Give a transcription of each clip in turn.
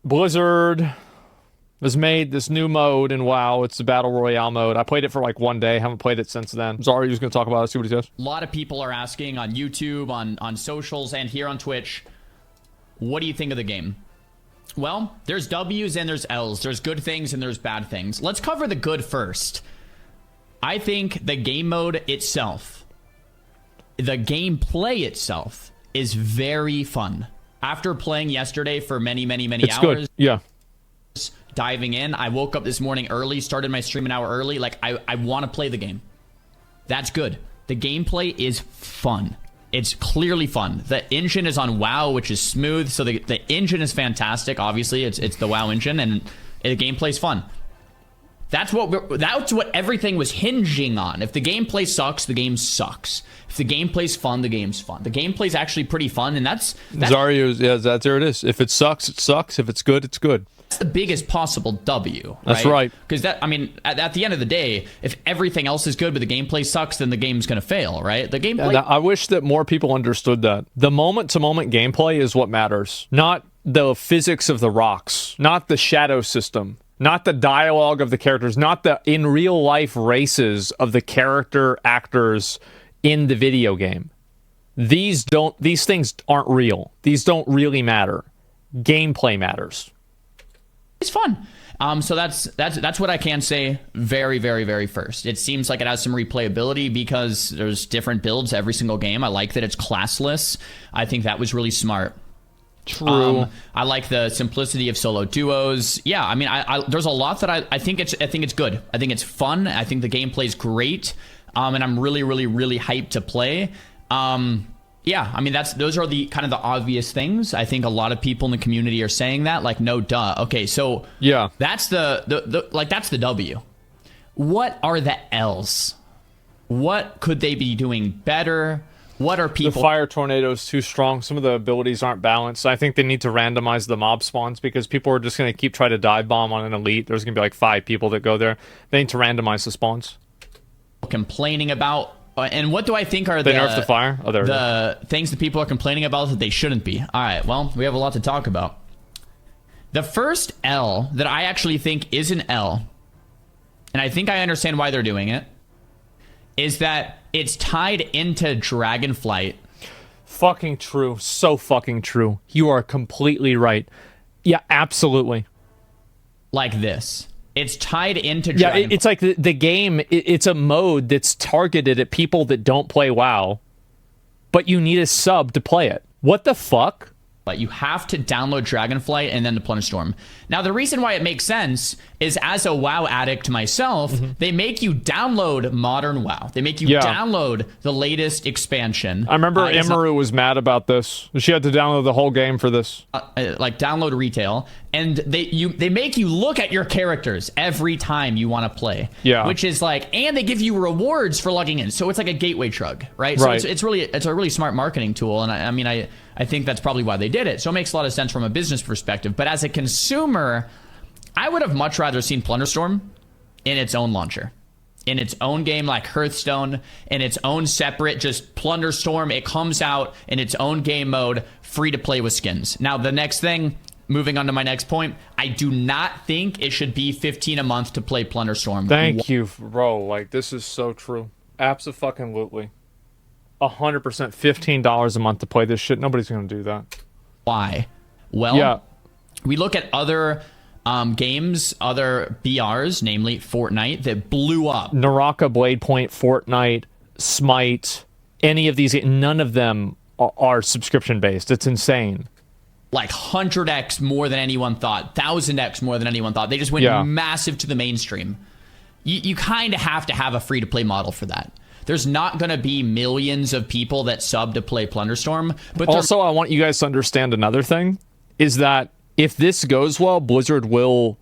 Blizzard has made this new mode in WoW. It's the Battle Royale mode. I played it for like one day. Haven't played it since then. Xaryu's going to talk about it. See what he says. A lot of people are asking on YouTube, on socials, and here on Twitch, what do you think of the game? Well, there's W's and there's L's. There's good things and there's bad things. Let's cover the good first. I think the game mode itself, the gameplay itself, is very fun. After playing yesterday for many hours. Good. Yeah. Diving in, I woke up this morning early, started my stream an hour early. Like, I want to play the game. That's good. The gameplay is fun. It's clearly fun. The engine is on WoW, which is smooth. So the engine is fantastic. Obviously, it's the WoW engine, and the gameplay's fun. That's what everything was hinging on. If the gameplay sucks, the game sucks. If the gameplay's fun, the game's fun. The gameplay's actually pretty fun, and that's Xaryu, yeah, that's there it is. If it sucks, it sucks. If it's good, it's good. That's the biggest possible W. That's right. Because I mean, at the end of the day, if everything else is good but the gameplay sucks, then the game's gonna fail, right? The gameplay. I wish that more people understood that. The moment-to-moment gameplay is what matters, not the physics of the rocks, not the shadow system, not the dialogue of the characters, not the in real life races of the character actors in the video game. These things aren't real. These don't really matter. Gameplay matters. It's fun. So that's what I can say very first. It seems like it has some replayability because there's different builds every single game. I like that it's classless. I think that was really smart. True. I like the simplicity of solo duos. Yeah, I mean, there's a lot that I think it's good. I think it's fun. I think the gameplay's great. And I'm really hyped to play. Yeah, I mean, those are the kind of the obvious things. I think a lot of people in the community are saying that, like, no duh. Okay, so yeah, that's that's the W. What are the L's? What could they be doing better? What are people? The fire tornado is too strong. Some of the abilities aren't balanced. I think they need to randomize the mob spawns because people are just going to keep trying to dive bomb on an elite. There's going to be like 5 people that go there. They need to randomize the spawns. Complaining about. And what do I think are they nerfed the fire? Oh, the things that people are complaining about that they shouldn't be? All right, well, we have a lot to talk about. The first L that I actually think is an L, and I think I understand why they're doing it, is that it's tied into Dragonflight. Fucking true. So fucking true. You are completely right. Yeah, absolutely. Like this. It's tied into Dragonflight. Yeah, it's like the game, it's a mode that's targeted at people that don't play WoW, but you need a sub to play it. What the fuck? But you have to download Dragonflight and then the Plunderstorm. Now, the reason why it makes sense is as a WoW addict myself, they make you download modern WoW. They make you download the latest expansion. I remember Immaru was mad about this. She had to download the whole game for this. Like download retail. And they make you look at your characters every time you want to play. Yeah. Which is like, and they give you rewards for logging in. So it's like a gateway drug, right? So it's a really smart marketing tool. And I mean, I think that's probably why they did it. So it makes a lot of sense from a business perspective. But as a consumer, I would have much rather seen Plunderstorm in its own launcher. In its own game like Hearthstone, in its own separate just Plunderstorm. It comes out in its own game mode, free to play with skins. Now, the next thing, moving on to my next point, I do not think it should be $15 a month to play Plunderstorm. Thank you, bro. Like, this is so true. Abso-fucking-lutely. 100% $15 a month to play this shit. Nobody's gonna do that. Why? Well, we look at other games, other BRs, namely Fortnite, that blew up. Naraka, Bladepoint, Fortnite, Smite, any of these, none of them are subscription based. It's insane. Like 100x more than anyone thought, 1000x more than anyone thought. They just went massive to the mainstream. You kind of have to have a free to play model for that. There's not going to be millions of people that sub to play Plunderstorm. But also, I want you guys to understand another thing, is that if this goes well, Blizzard will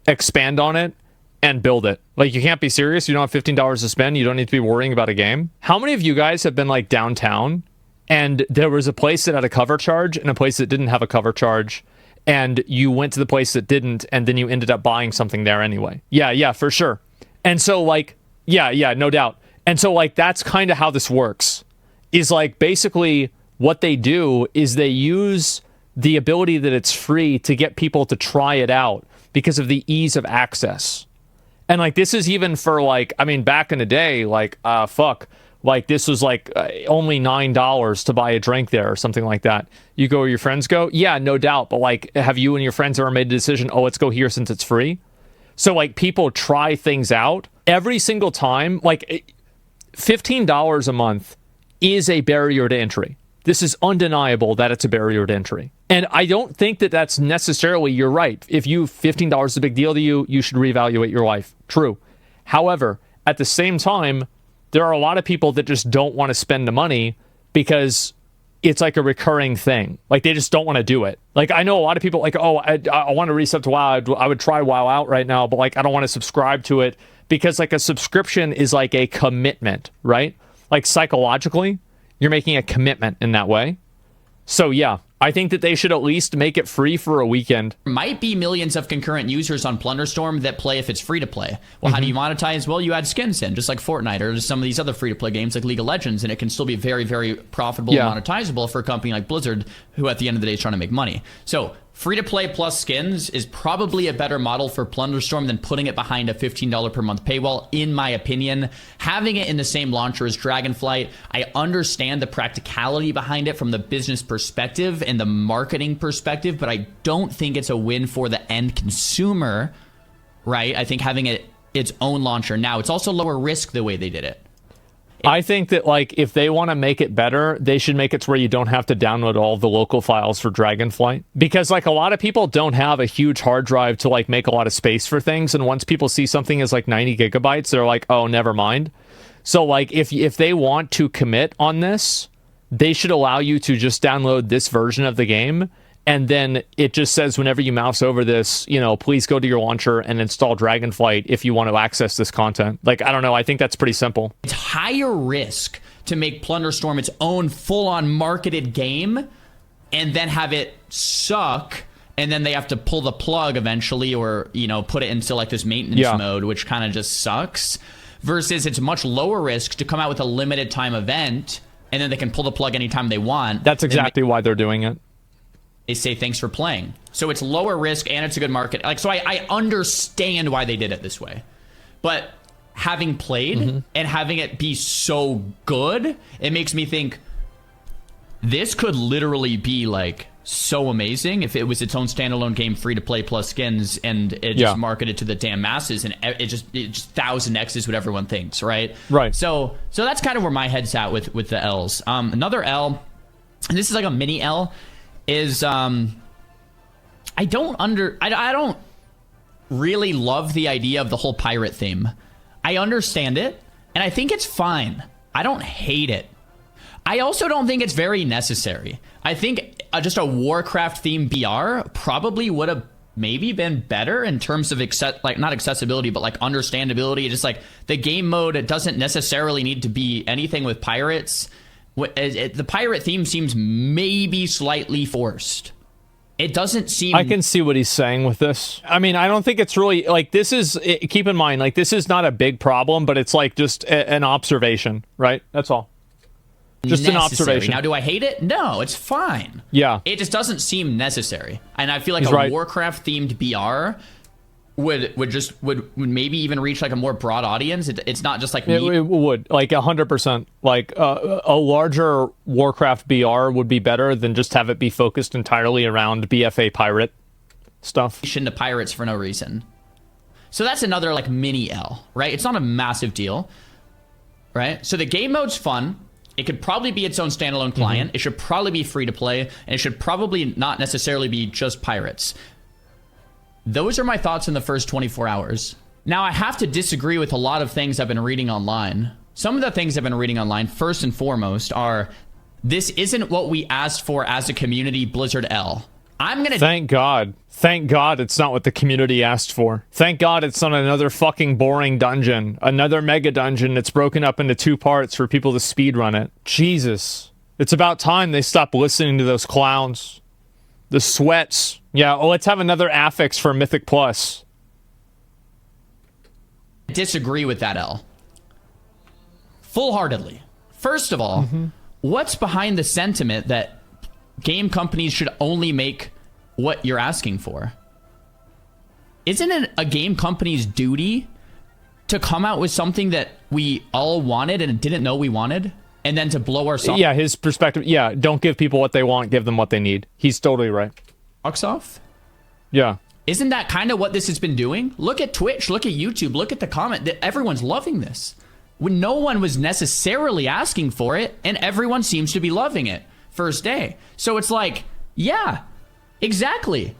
expand on it and build it. Like, you can't be serious. You don't have $15 to spend. You don't need to be worrying about a game. How many of you guys have been, like, downtown, and there was a place that had a cover charge and a place that didn't have a cover charge, and you went to the place that didn't, and then you ended up buying something there anyway? Yeah, for sure. And so, like, yeah, no doubt. And so, like, that's kind of how this works. Is, like, basically what they do is they use the ability that it's free to get people to try it out because of the ease of access. And like, this is even for like, I mean, back in the day, like, like this was like only $9 to buy a drink there or something like that. You go where your friends go? Yeah, no doubt. But like, have you and your friends ever made the decision, oh, let's go here since it's free? So like, people try things out every single time. Like, $15 a month is a barrier to entry. This is undeniable that it's a barrier to entry. And I don't think that that's necessarily, you're right. If $15 is a big deal to you, you should reevaluate your life. True. However, at the same time, there are a lot of people that just don't want to spend the money because it's like a recurring thing. Like, they just don't want to do it. Like, I know a lot of people like, oh, I want to reset to WoW. I would try WoW out right now, but like, I don't want to subscribe to it because like a subscription is like a commitment, right? Like, psychologically, you're making a commitment in that way. So yeah, I think that they should at least make it free for a weekend. Might be millions of concurrent users on Plunderstorm that play if it's free to play. Well, how do you monetize? Well, you add skins in, just like Fortnite or some of these other free to play games like League of Legends, and it can still be very, very profitable and monetizable for a company like Blizzard, who at the end of the day is trying to make money. So free to play plus skins is probably a better model for Plunderstorm than putting it behind a $15 per month paywall, in my opinion. Having it in the same launcher as Dragonflight, I understand the practicality behind it from the business perspective and the marketing perspective, but I don't think it's a win for the end consumer, right? I think having it its own launcher now, it's also lower risk the way they did it. I think that, like, if they want to make it better, they should make it to where you don't have to download all the local files for Dragonflight. Because, like, a lot of people don't have a huge hard drive to, like, make a lot of space for things. And once people see something as, like, 90 gigabytes, they're like, oh, never mind. So, like, if they want to commit on this, they should allow you to just download this version of the game. And then it just says whenever you mouse over this, you know, please go to your launcher and install Dragonflight if you want to access this content. Like, I don't know. I think that's pretty simple. It's higher risk to make Plunderstorm its own full-on marketed game and then have it suck, and then they have to pull the plug eventually, or, you know, put it into like this maintenance mode, which kind of just sucks, versus it's much lower risk to come out with a limited time event and then they can pull the plug anytime they want. That's exactly why they're doing it. They say thanks for playing. So it's lower risk and it's a good market. Like, so I understand why they did it this way. But having played and having it be so good, it makes me think this could literally be like so amazing if it was its own standalone game, free to play plus skins, and it just marketed to the damn masses, and it just 1000x's what everyone thinks, right? Right. So that's kind of where my head's at with the L's. Another L, and this is like a mini L, is I don't really love the idea of the whole pirate theme. I understand it, and I think it's fine. I don't hate it. I also don't think it's very necessary. I think just a Warcraft themed BR probably would have maybe been better in terms of not accessibility, but like understandability. Just like the game mode, it doesn't necessarily need to be anything with pirates. The pirate theme seems maybe slightly forced. It doesn't seem... I can see what he's saying with this. I mean, I don't think it's really... Like, this is... Keep in mind, like, this is not a big problem, but it's, like, just an observation, right? That's all. Just an observation. Now, do I hate it? No, it's fine. Yeah. It just doesn't seem necessary. And I feel like a Warcraft-themed BR would maybe even reach like a more broad audience. It's not just like me. It would, like 100%. Like a larger Warcraft BR would be better than just have it be focused entirely around BFA pirate stuff. Into pirates for no reason. So that's another like mini L, right? It's not a massive deal, right? So the game mode's fun. It could probably be its own standalone client. It should probably be free to play, and it should probably not necessarily be just pirates. Those are my thoughts in the first 24 hours. Now, I have to disagree with a lot of things I've been reading online. Some of the things I've been reading online, first and foremost, are this isn't what we asked for as a community, Blizzard L. Thank God. Thank God it's not what the community asked for. Thank God it's not another fucking boring dungeon. Another mega dungeon that's broken up into 2 parts for people to speedrun it. Jesus. It's about time they stop listening to those clowns. The sweats. Yeah, well, let's have another affix for Mythic Plus. Disagree with that, L. Full-heartedly. First of all, what's behind the sentiment that game companies should only make what you're asking for. Isn't it a game company's duty to come out with something that we all wanted and didn't know we wanted, and then to blow ourselves? Yeah, his perspective. Yeah, don't give people what they want, give them what they need. He's totally right. Box off? Yeah. Isn't that kind of what this has been doing? Look at Twitch, look at YouTube, look at the comment. Everyone's loving this. When no one was necessarily asking for it, and everyone seems to be loving it first day. So it's like, yeah, exactly.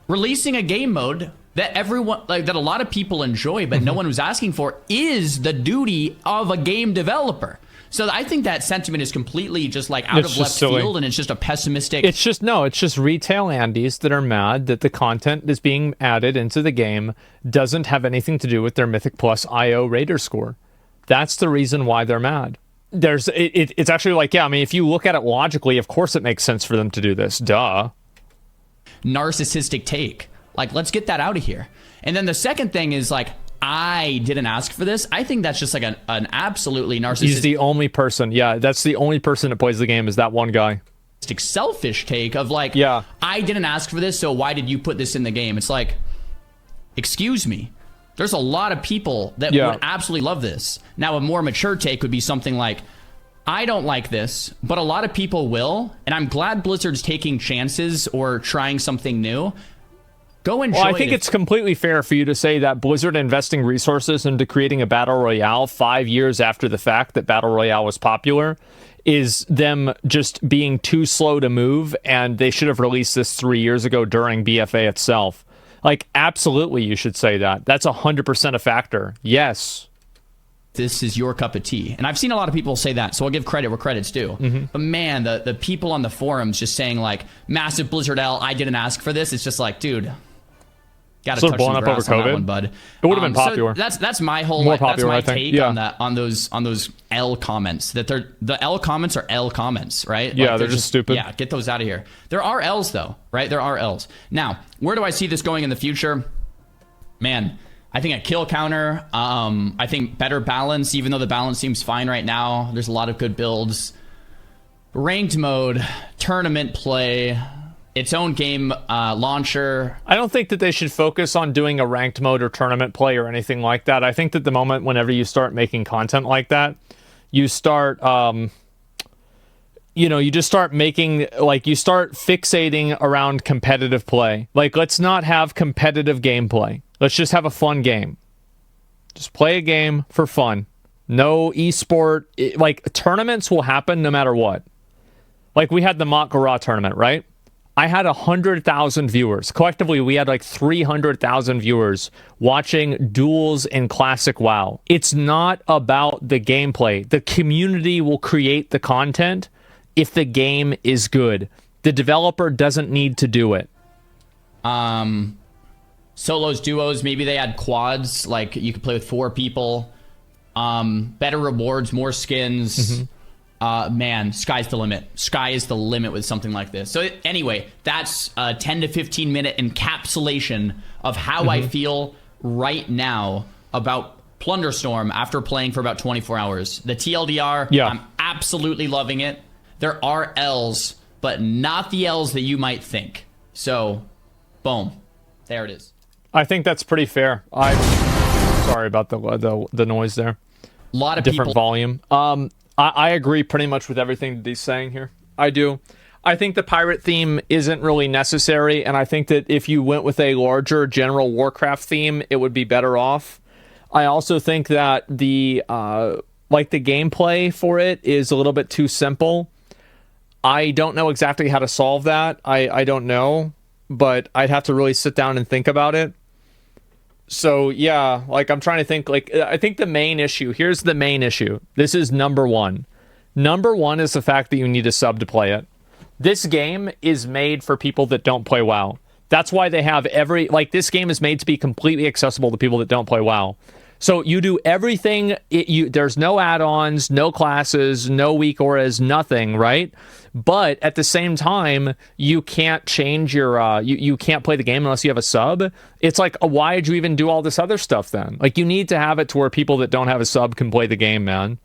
Releasing a game mode that everyone, like, that a lot of people enjoy, but no one was asking for, is the duty of a game developer. So I think that sentiment is completely just like out of left field, and it's just a pessimistic. It's just retail Andes that are mad that the content that's being added into the game doesn't have anything to do with their Mythic Plus IO Raider score. That's the reason why they're mad. It's actually like, yeah, I mean, if you look at it logically, of course it makes sense for them to do this. Duh. Narcissistic take. Like, let's get that out of here. And then the second thing is like, I didn't ask for this. I think that's just like an absolutely narcissistic. He's the only person. Yeah, that's the only person that plays the game is that one guy. Selfish take of like, yeah, I didn't ask for this, so why did you put this in the game? It's like, excuse me. There's a lot of people that would absolutely love this. Now, a more mature take would be something like, I don't like this, but a lot of people will, and I'm glad Blizzard's taking chances or trying something new. Go enjoy. Well, I think it's completely fair for you to say that Blizzard investing resources into creating a Battle Royale 5 years after the fact that Battle Royale was popular is them just being too slow to move, and they should have released this 3 years ago during BFA itself. Like, absolutely, you should say that. That's 100% a factor. Yes. This is your cup of tea. And I've seen a lot of people say that, so I'll give credit where credit's due. But man, the people on the forums just saying, like, massive Blizzard L, I didn't ask for this. It's just like, dude, gotta touch some grass on that one, bud. It would have been popular. So that's my whole, more popular, that's my take on those L comments. That the L comments are L comments, right? Yeah, like, they're just stupid. Yeah, get those out of here. There are L's though, right? There are L's. Now, where do I see this going in the future? Man, I think a kill counter. I think better balance, even though the balance seems fine right now. There's a lot of good builds. Ranked mode, tournament play, its own game launcher. I don't think that they should focus on doing a ranked mode or tournament play or anything like that. I think that the moment whenever you start making content like that, you start, you just start making, like, you start fixating around competitive play. Like, let's not have competitive gameplay. Let's just have a fun game. Just play a game for fun. No esport. Like, tournaments will happen no matter what. Like, we had the Mock-Gara tournament, right? I had 100,000 viewers. Collectively, we had like 300,000 viewers watching duels in Classic WoW. It's not about the gameplay. The community will create the content if the game is good. The developer doesn't need to do it. Solos, duos, maybe they add quads, like you could play with 4 people. Better rewards, more skins. Man, sky's the limit. Sky is the limit with something like this. So anyway, that's a 10 to 15 minute encapsulation of how I feel right now about Plunderstorm after playing for about 24 hours. The TLDR, I'm absolutely loving it. There are L's, but not the L's that you might think. So, boom. There it is. I think that's pretty fair. Sorry about the noise there. A lot of different volume. I agree pretty much with everything that he's saying here. I do. I think the pirate theme isn't really necessary, and I think that if you went with a larger general Warcraft theme, it would be better off. I also think that the gameplay for it is a little bit too simple. I don't know exactly how to solve that. I don't know, but I'd have to really sit down and think about it. So, yeah, like, I'm trying to think, like, I think the main issue, here's the main issue. This is number one. Number one is the fact that you need a sub to play it. This game is made for people that don't play WoW. That's why they have this game is made to be completely accessible to people that don't play WoW. So you do everything, there's no add-ons, no classes, no weak auras, nothing, right? But at the same time, you can't change your, you can't play the game unless you have a sub. It's like, why did you even do all this other stuff then? Like, you need to have it to where people that don't have a sub can play the game, man.